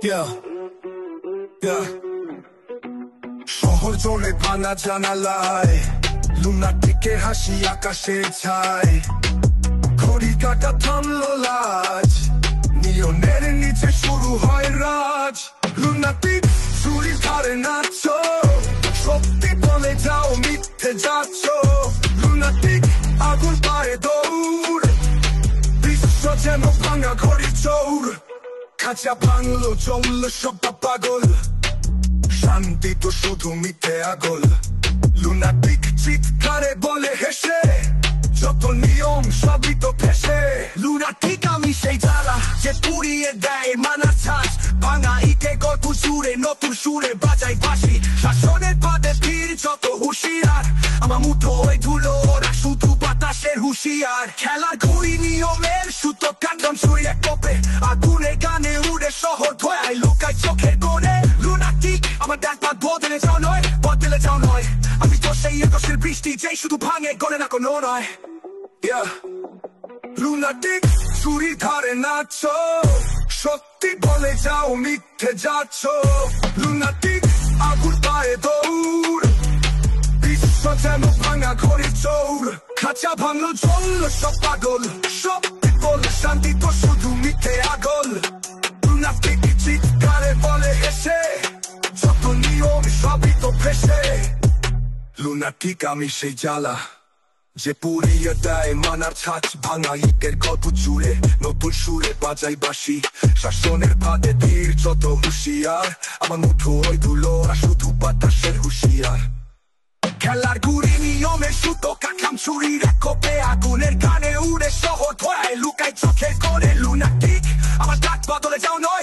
Yeah, yeah. শহর জোরে ভাঙা জানালায় লুনাটিকের হাসি আকাশে ছায়। ঘড়ি কাটা থামলো লাজ, নিয়নের নিচে শুরু হয় রাজ। লুনাটিক চুরির ধারে নাচছো, সত্যি বলে যাও মিথ্যে যাচ্ছ। লুনাটিক আগুন পায়ে দৌড়, বিশ্ব যেন ভাঙা ঘড়ির চৌর। খাঁচা ভাঙলো চললো সব পাগল, শান্তি তো শুধু মিথ্যে আগল। লুনাটিক চিৎকারে বলে হেসে, যত নিয়ম সবই তো ফেসে। লুনাটিক আমি সেই জ্বালা যে পুড়িয়ে দেয় মানার ছাঁচ। ভাঙা ইটে গল্প জুড়ে নতুন সুরে বাজাই বাঁশি। শাসনের পাদে তীর যত হুঁশিয়ার, আমার মুঠোয় ধুলো ওরা শুধু বাতাসের হুঁশিয়ার। খেলার ঘুড়ি নিয়মের সুতো কান্দন ছুঁয়ে কোপে, আগুনের গানে উড়ে শহর ধোয়ায় লুকায় চোখের কোণে। লুনাটিক আমার ডাকপাত বদলে যাও নয়, বদলে যাও নয়। আমি তো সেই একুশের বৃষ্টি যেই শুধু ভাঙে গড়ে না কোনো নয়। লুনাটিক চুরি ধারে নাচছো, সত্যি বলে যাও মিথ্যে যাচ্ছ। লুনাটিক আগুন পায়ে দৌড়, বিশ্ব যেন ভাঙা ঘড়ির চৌর। খাঁচা ভাঙলো চললো সব পাগল, সত্যি বলে শান্তি তো শুধু মিথ্যে আগল। লুনাটিক চিৎকারে বলে হেসে, যত নিয়ম সবই তো ফেসে। লুনাটিক আমি সেই জ্বালা যে পুড়িয়ে দেয় মানার ছাঁচ। ভাঙা ইটের গল্প জুড়ে নতুন সুরে বাজাই বাঁশি। শাসনের ফাঁদে তীর যত হুঁশিয়ার, আমার মুঠোয় ধুলো ওরা শুধু বাতাসের হুঁশিয়ার। খেলার ঘুড়ি নিয়মের সুতো কাঠাম ছুরির কোপে, আগুনের গানে উড়ে শহর ধোয়ায় লুকায় চোখের কোণে। লুনাটিক আমার ডাক বদলে যাও নয়,